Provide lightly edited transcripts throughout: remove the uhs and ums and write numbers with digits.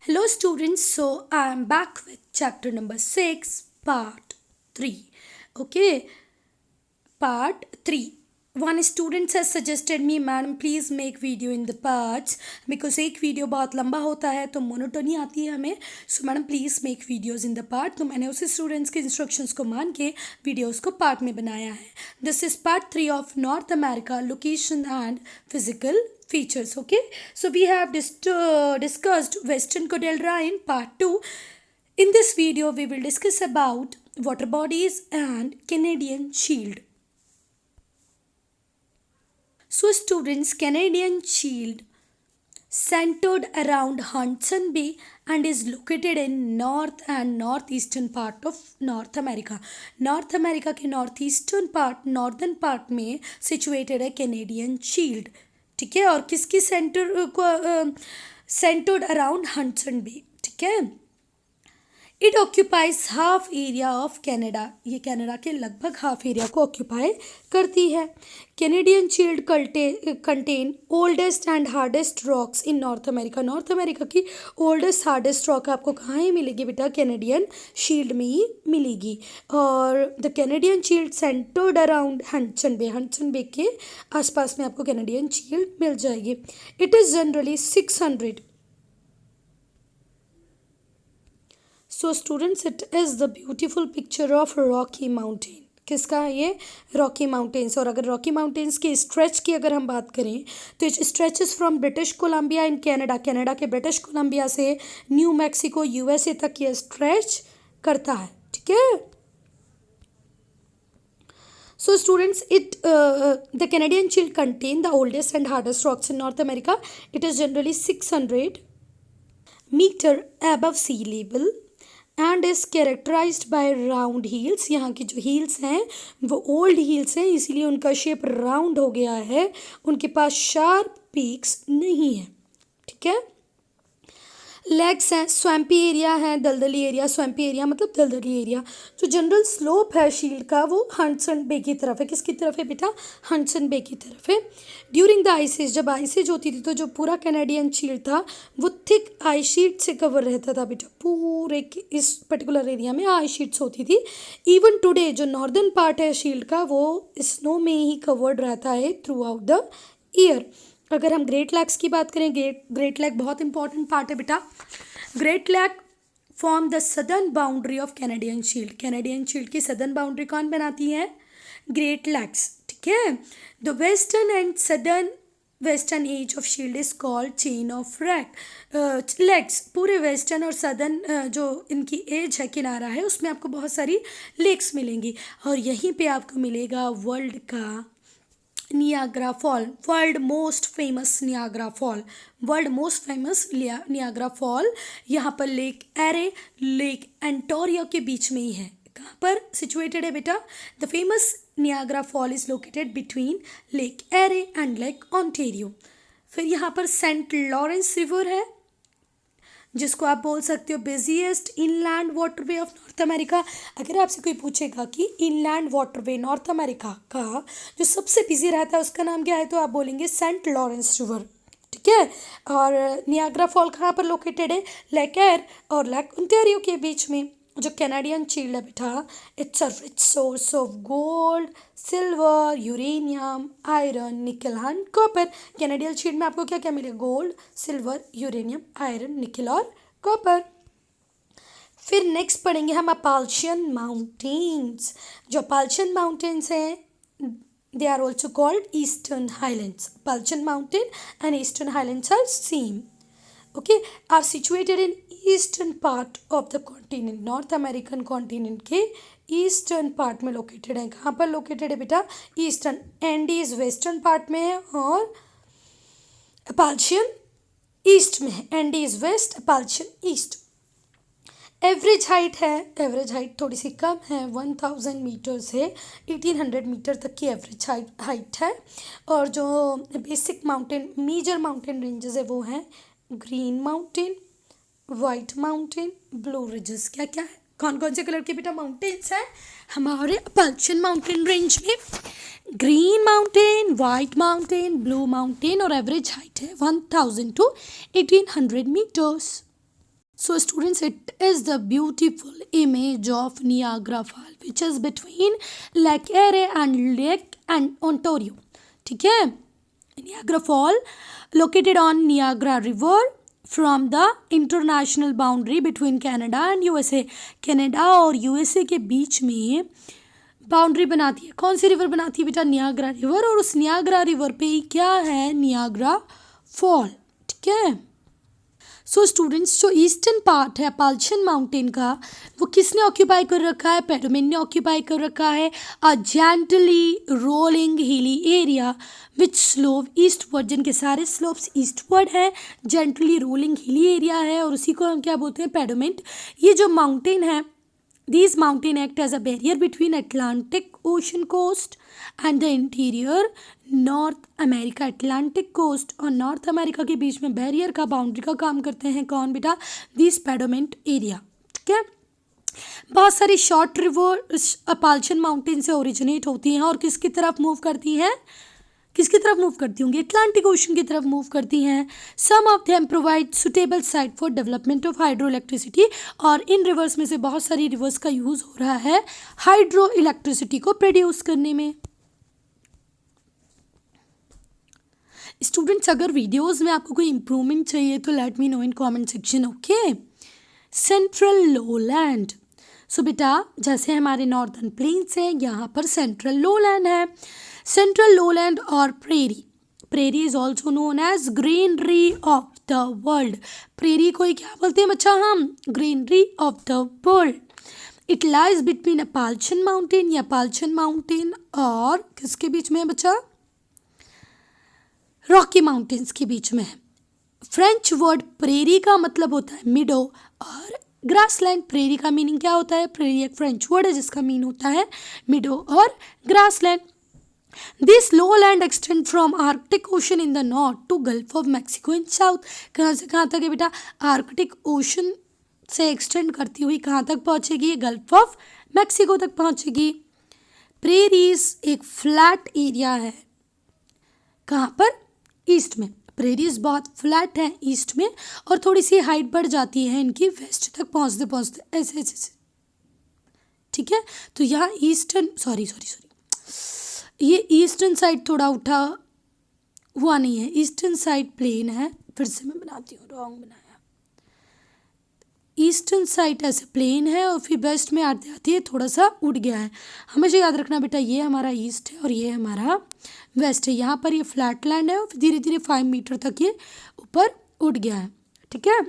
Hello students, so I am back with chapter number 6 part 3. Okay, part 3. One student has suggested me, madam please make video in the parts because एक video बहुत लंबा होता है तो monotony आती है हमें. सो madam please make videos in the part. तो मैंने उसी स्टूडेंट्स के इंस्ट्रक्शंस को मान के वीडियोज़ को पार्ट में बनाया है. This is part 3 of North America location and physical features. Okay, so we have discussed western cordillera in part 2. In this video we will discuss about water bodies and Canadian shield. So students, Canadian shield centered around Hudson Bay and is located in north and northeastern part of North America. North America के northeastern part, northern part में situated है Canadian shield. ठीक है, और किसकी centre को centred around Hudson Bay. ठीक है, it occupies half area of Canada. ये कनाडा के लगभग हाफ एरिया को ऑक्यूपाई करती है. Canadian shield contain oldest and hardest rocks in North America. North America की ओल्डेस्ट हार्डेस्ट रॉक आपको कहाँ ही मिलेगी बेटा? कैनेडियन शील्ड में ही मिलेगी. और the Canadian shield centred around Hudson Bay. Hudson Bay के आसपास में आपको कैनेडियन शील्ड मिल जाएगी. It is generally 600. So students, it is the beautiful picture of Rocky Mountain. किसका है ये? Rocky Mountains. और अगर रॉकी माउंटेन्स के स्ट्रेच की अगर हम बात करें तो it stretches from British Columbia in Canada. Canada के ब्रिटिश कोलंबिया से न्यू मैक्सिको यूएसए तक ये स्ट्रेच करता है. ठीक है. So students, the Canadian Shield contain the oldest and hardest rocks in North America. It is generally 600 meter above sea level and is characterized by round hills. यहाँ की जो hills हैं वो old hills हैं, इसीलिए उनका शेप राउंड हो गया है. उनके पास शार्प पीक्स नहीं है. ठीक है. लेग्स हैं, स्वैम्पी एरिया है, दलदली एरिया. स्वैम्पी एरिया मतलब दलदली एरिया. जो जनरल स्लोप है शील्ड का वो हडसन बे की तरफ है. किसकी तरफ है बेटा? हडसन बे की तरफ है. ड्यूरिंग द आइसेज, जब आइसेज होती थी तो जो पूरा कैनेडियन शील्ड था वो थिक आइस शीट से कवर रहता था बेटा. पूरे इस पर्टिकुलर एरिया में आइस शीट्स होती थी. इवन टुडे जो नॉर्दर्न पार्ट है शील्ड का वो स्नो में ही कवर्ड रहता है थ्रू आउट द ईयर. अगर हम ग्रेट लैक्स की बात करें, ग्रेट लैक बहुत इंपॉर्टेंट पार्ट है बेटा. Great Lake form the southern boundary of Canadian shield. Canadian shield की सदर्न बाउंड्री कौन बनाती है? Great Lakes. ठीक है. The western and southern western edge of shield is called chain of lakes. पूरे वेस्टर्न और सदर्न जो इनकी एज है, किनारा है, उसमें आपको बहुत सारी लेक्स मिलेंगी. और यहीं पे आपको मिलेगा वर्ल्ड का Niagara fall. World most famous Niagara fall. World most famous Niagara fall यहाँ पर लेक एरे, लेक एंटोरियो के बीच में ही है. कहाँ पर सिचुएटेड है बेटा? The famous Niagara fall is located between lake array and lake Ontario. फिर यहाँ पर सेंट लॉरेंस रिवर है जिसको आप बोल सकते हो busiest inland waterway of North America. अगर आपसे कोई पूछेगा कि इनलैंड वाटरवे नॉर्थ अमेरिका का जो सबसे बिजी रहता है उसका नाम क्या है, तो आप बोलेंगे सेंट लॉरेंस रिवर. ठीक है. और नियाग्रा फॉल कहाँ पर लोकेटेड है? लेक एर और लेक ओंटारियो के बीच में. जो कैनेडियन शील्ड है बेटा, it's a rich source of gold, silver, uranium, iron, निकल एंड कॉपर. कैनेडियन शील्ड में आपको क्या क्या मिलेगा? गोल्ड, सिल्वर, यूरेनियम, आयरन, निकल और कॉपर. फिर नेक्स्ट पढ़ेंगे हम अपाल्चियन माउंटेन्स. जो अपाल्चियन माउंटेन्स हैं they are also called eastern highlands. Appalachian mountain and eastern highlands are same. okay, are situated in eastern part of the continent. North American continent के eastern part में located है. कहाँ पर located है बेटा? Eastern. Andes western part में है और अपाल्चियन ईस्ट में है. Andes west, Appalachian east. Average height है, एवरेज हाइट थोड़ी सी कम है, 1000 मीटर से 1800 मीटर तक की एवरेज हाइट है. और जो basic mountain, major mountain ranges है वो हैं Green Mountain, White Mountain, Blue Ridges. क्या क्या है? कौन कौन से कलर के बेटा माउंटेन्स हैं हमारे अपाल्चियन माउंटेन रेंज में? Green Mountain, White Mountain, Blue Mountain. और एवरेज हाइट है 1000 to 1800 metres. So students, it is the beautiful image of Niagara Falls which is between Lake Erie and Ontario. ठीक है, Niagara Fall located on Niagara River from the international boundary between Canada and USA. Canada और USA के बीच में boundary बनाती है, कौन सी river बनाती है बेटा? Niagara river. और उस नियाग्रा रिवर पे ही क्या है? Niagara fall. ठीक है। सो स्टूडेंट्स, जो ईस्टर्न पार्ट है अपाल्चियन माउंटेन का, वो किसने ऑक्यूपाई कर रखा है? पेडोमेन ने ऑक्यूपाई कर रखा है। A gently rolling hilly area which slope eastward, जिनके सारे स्लोप्स ईस्टवर्ड है, जेंटली रोलिंग हिली एरिया है, और उसी को हम क्या बोलते हैं? पेडोमेंट। ये जो माउंटेन है, these mountain act as a barrier between Atlantic Ocean coast and the interior North America. Atlantic coast और North America के बीच में बैरियर का, बाउंड्री का काम करते हैं कौन बेटा? This piedmont area. ठीक है। बहुत सारी शॉर्ट रिवर अपाल्चियन माउंटेन से ओरिजिनेट होती हैं और किसकी तरफ मूव करती हैं? किसकी तरफ मूव करती होंगी? अटलांटिक ओशन की तरफ मूव करती हैं। Some of them provide suitable site for development of hydro electricity, और इन रिवर्स में से बहुत सारी रिवर्स का यूज़ हो रहा है हाइड्रो इलेक्ट्रिसिटी को प्रोड्यूस करने में। स्टूडेंट्स, अगर वीडियोस में आपको कोई इम्प्रूवमेंट चाहिए तो let me know in comment section. Okay. Central lowland. So बेटा, जैसे हमारे नॉर्दर्न प्लेन्स हैं, यहाँ पर सेंट्रल लोलैंड है। सेंट्रल लोलैंड और prairie, prairie is also known as greenery of the world. Prairie को ही क्या बोलते हैं बच्चा? हम greenery of the world. It lies between Appalachian mountain, या अपाल्चियन माउंटेन और किसके बीच में है बच्चा? रॉकी माउंटेन्स के बीच में है। फ्रेंच वर्ड प्रेरी का मतलब होता है मिडो, और ग्रासलैंड, प्रेरी का मीनिंग क्या होता है? प्रेरी एक फ्रेंच वर्ड है जिसका मीन होता है मिडो और grassland. This lowland extend from Arctic Ocean in the north to Gulf of Mexico in south. कहाँ से कहाँ तक है बेटा? आर्कटिक ओशन से एक्सटेंड करती हुई कहाँ तक पहुँचेगी? गल्फ ऑफ मैक्सिको तक पहुँचेगी। प्रेरीज एक फ्लैट एरिया है, कहाँ पर? ईस्ट में। प्रेरीज बहुत फ्लैट है ईस्ट में, और थोड़ी सी हाइट बढ़ जाती है इनकी वेस्ट तक पहुँचते पहुँचते, ऐसे ऐसे। ठीक है। तो यहाँ ईस्टर्न सॉरी ये ईस्टर्न साइड थोड़ा उठा हुआ नहीं है, ईस्टर्न साइड प्लेन है। फिर से मैं बनाती हूँ, रॉन्ग बनाया। ईस्टर्न साइड ऐसे प्लेन है और फिर वेस्ट में आते आते ये थोड़ा सा उठ गया है। हमेशा याद रखना बेटा, ये हमारा ईस्ट है और ये हमारा वेस्ट है। यहाँ पर ये फ्लैट लैंड है और फिर धीरे धीरे 5 मीटर तक ये ऊपर उठ गया है। ठीक है।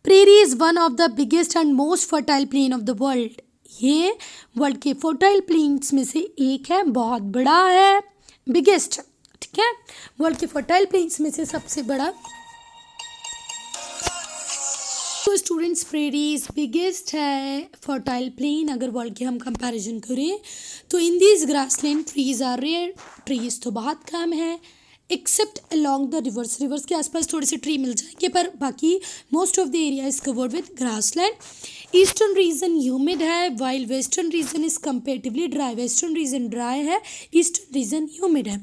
Prairie is one of the biggest and most fertile plain of the world. ये वर्ल्ड के फर्टाइल प्लेन्स में से एक है, बहुत बड़ा है, बिगेस्ट। ठीक है। वर्ल्ड के फर्टाइल प्लेन्स में से सबसे बड़ा। तो स्टूडेंट्स, प्रेरीज बिगेस्ट है फर्टाइल प्लेन अगर वर्ल्ड के हम कंपैरिजन करें तो। In this grassland trees are rare, trees तो बहुत कम है, except along the rivers. Rivers के आसपास थोड़े से ट्री मिल जाएंगे, पर बाकी most of the area is covered with grassland. Eastern region humid है, while western region is comparatively dry. Western region dry है, ईस्टर्न रीजन ह्यूमिड है।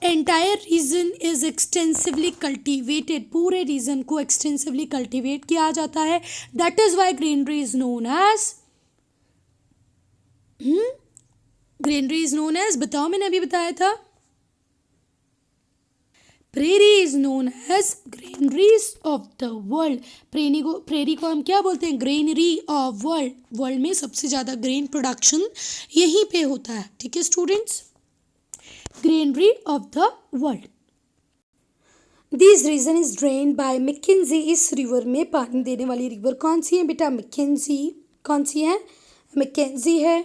Entire reason is extensively cultivated, पूरे रीजन को एक्सटेंसिवली कल्टिवेट किया जाता है। That is why greenery is known as greenery is known as, बताओ, मैंने अभी बताया था। Prairie is known as greeneries of the world. Prairie को हम क्या बोलते हैं? Greenery of world. वर्ल्ड में सबसे ज़्यादा ग्रेन प्रोडक्शन यहीं पे होता है। ठीक है students, greenery of the world. This region is drain by Mackenzie. इस रिवर में पानी देने वाली रिवर कौन सी है बेटा? मैकेंजी। कौन सी है? मैकेंजी है।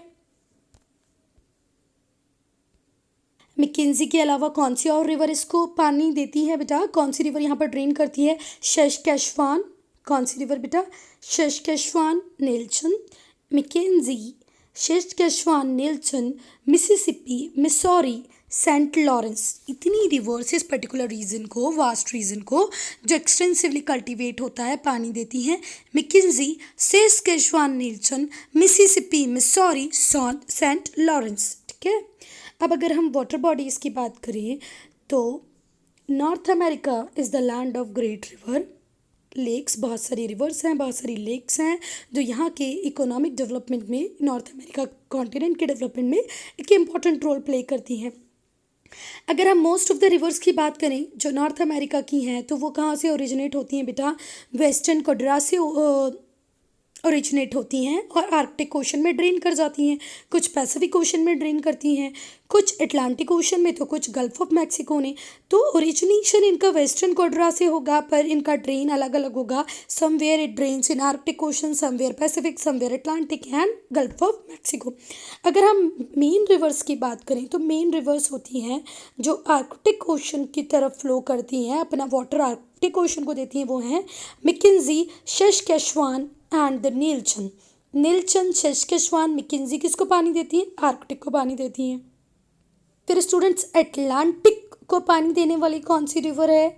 मैकेंजी के अलावा कौन सी और रिवर इसको पानी देती है बेटा? कौन सी रिवर यहाँ पर ड्रेन करती है? सस्केचुआन। कौन सी रिवर बेटा? Saskatchewan, Nelson, Mackenzie, Saskatchewan, Nelson, Mississippi, Missouri, Saint Lawrence. इतनी रिवर्स इस पर्टिकुलर रीजन को, वास्ट रीजन को जो एक्सटेंसिवली कल्टीवेट होता है, पानी देती हैं। Mackenzie, Saskatchewan, Nelson, Mississippi, Missouri, Saint Lawrence. ठीक है। अब अगर हम वाटर बॉडीज़ की बात करें तो North America is the land of great river. Lakes, बहुत सारी रिवर्स हैं, बहुत सारी लेक्स हैं जो यहाँ के इकोनॉमिक डेवलपमेंट में, नॉर्थ अमेरिका कॉन्टिनेंट के डेवलपमेंट में एक इम्पॉर्टेंट रोल प्ले करती हैं। अगर हम मोस्ट ऑफ द रिवर्स की बात करें जो नॉर्थ अमेरिका की हैं, तो वो कहाँ से ओरिजिनेट होती हैं बेटा? वेस्टर्न कोडरा से ओरिजिनेट होती हैं और आर्कटिक ओशन में ड्रेन कर जाती हैं, कुछ पैसिफिक ओशन में ड्रेन करती हैं, कुछ अटलांटिक ओशन में, तो कुछ गल्फ ऑफ मैक्सिको ने। तो ओरिजिनेशन इनका वेस्टर्न कोडरा से होगा, पर इनका ड्रेन अलग अलग होगा। Somewhere it drains in Arctic ocean, somewhere Pacific, somewhere Atlantic and gulf of Mexico. अगर हम मेन रिवर्स की बात करें तो मेन रिवर्स होती हैं जो आर्कटिक ओशन की तरफ फ्लो करती हैं, अपना वाटर आर्कटिक ओशन को देती हैं, वो हैं मैकेंजी, सस्केचुआन एंड द नीलचन। नीलचन, सस्केचुआन, मैकेंजी किसको पानी देती हैं? आर्कटिक को पानी देती हैं। फिर स्टूडेंट्स, अटलांटिक को पानी देने वाली कौन सी रिवर है?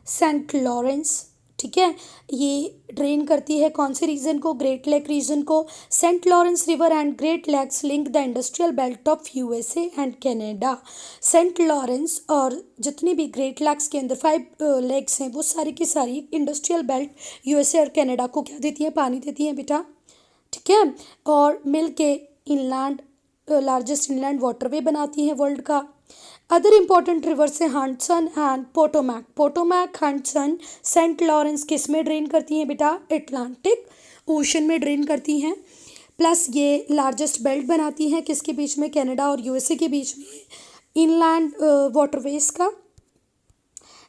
Saint Lawrence. ठीक है, ये ड्रेन करती है कौन से रीजन को? ग्रेट लेक रीजन को। Saint Lawrence river and Great Lakes link the industrial belt of USA and Canada. Saint Lawrence और जितनी भी ग्रेट लेक्स के अंदर 5 लेक्स हैं, वो सारी की सारी इंडस्ट्रियल बेल्ट यूएसए और कनाडा को क्या देती हैं? पानी देती हैं बेटा। ठीक है, और मिल के इनलैंड लार्जेस्ट इनलैंड वाटरवे बनाती हैं वर्ल्ड का। अदर इंपॉर्टेंट रिवर्स हैं Hudson and Potomac. Potomac, Hudson, Saint Lawrence किस में ड्रेन करती हैं बेटा? अटलांटिक ओशन में ड्रेन करती हैं। प्लस ये लार्जेस्ट बेल्ट बनाती हैं किसके बीच में? कनाडा और यूएसए के बीच में, इनलैंड वाटरवेज का।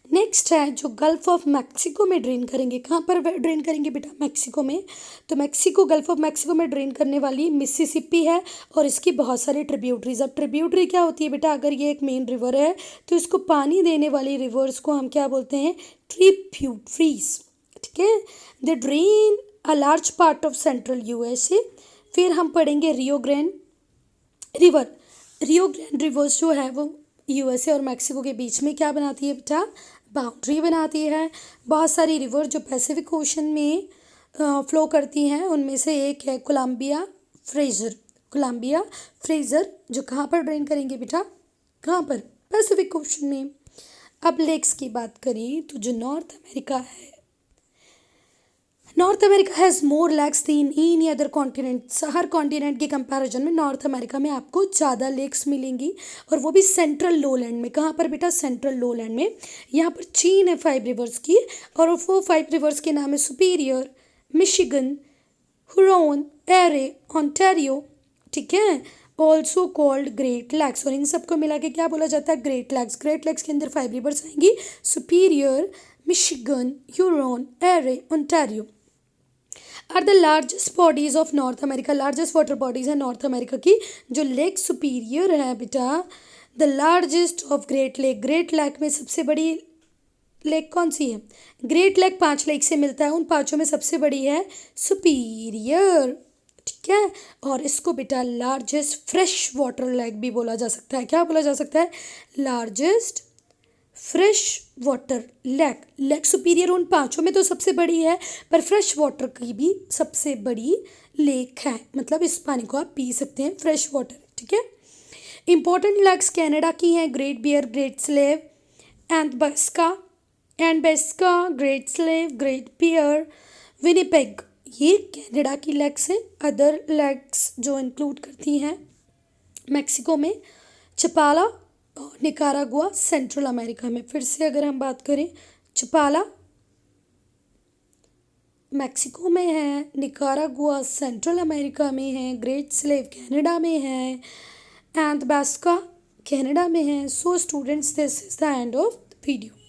नेक्स्ट है जो गल्फ ऑफ मैक्सिको में ड्रेन करेंगे। कहाँ पर ड्रेन करेंगे बेटा? मैक्सिको में। तो मैक्सिको, गल्फ ऑफ मैक्सिको में ड्रेन करने वाली मिसिसिपी है और इसकी बहुत सारी ट्रिब्यूटरीज। अब ट्रिब्यूटरी क्या होती है बेटा? अगर ये एक मेन रिवर है तो इसको पानी देने वाली रिवर्स को हम क्या बोलते हैं? ट्रिब्यूटरीज। ठीक है, they drain a large part of central USA. फिर हम पढ़ेंगे Rio Grande river. Rio Grande rivers जो है वो यूएसए और मैक्सिको के बीच में क्या बनाती है बेटा? बाउंड्री बनाती है। बहुत सारी रिवर जो पैसिफिक ओशन में फ्लो करती हैं, उनमें से एक है कोलंबिया फ्रेजर। कोलंबिया फ्रेजर जो कहाँ पर ड्रेन करेंगे बेटा? कहाँ पर? पैसिफिक ओशन में। अब लेक्स की बात करें तो जो नॉर्थ अमेरिका है, North America has more lakes than any other continent. हर कॉन्टिनेंट के कंपैरिजन में नॉर्थ अमेरिका में आपको ज़्यादा लेक्स मिलेंगी, और वो भी सेंट्रल लोलैंड में। कहाँ पर बेटा? सेंट्रल लोलैंड में। यहाँ पर चेन है 5 रिवर्स की, और वो 5 रिवर्स के नाम है superior, Michigan, Huron, array, Ontario. ठीक है, ऑल्सो कॉल्ड ग्रेट लेक्स। और इन सबको मिला के क्या बोला जाता है? Great lakes. ग्रेट लेक्स के अंदर 5 रिवर्स आएंगी, Superior, Michigan, Huron, Erie, Ontario are the largest bodies of North America. Largest water bodies है नॉर्थ अमेरिका की। जो लेक सुपीरियर है बेटा, the largest of Great Lake. Great Lake में सबसे बड़ी लेक कौन सी है? ग्रेट लेक 5 लेक से मिलता है, उन 5 में सबसे बड़ी है सुपीरियर। ठीक है, और इसको बेटा लार्जेस्ट फ्रेश वाटर लेक भी बोला जा सकता है। क्या बोला जा सकता है? Largest fresh water lake. Lake superior उन 5 में तो सबसे बड़ी है, पर फ्रेश वाटर की भी सबसे बड़ी लेक है, मतलब इस पानी को आप पी सकते हैं, फ्रेश वाटर। ठीक है, इंपॉर्टेंट लेक्स कनाडा की हैं, Great Bear, Great Slave, Athabasca, Great Slave, Great Bear, Winnipeg. ये कनाडा की लेक्स हैं। अदर लेक्स जो इंक्लूड करती हैं मैक्सिको में चपाला और निकारागुआ, सेंट्रल अमेरिका में। फिर से अगर हम बात करें, चपाला मैक्सिको में है, निकारागुआ सेंट्रल अमेरिका में है, ग्रेट स्लेव कनाडा में है, एंड बेस्का कनाडा में है। So students, this is the end of the video.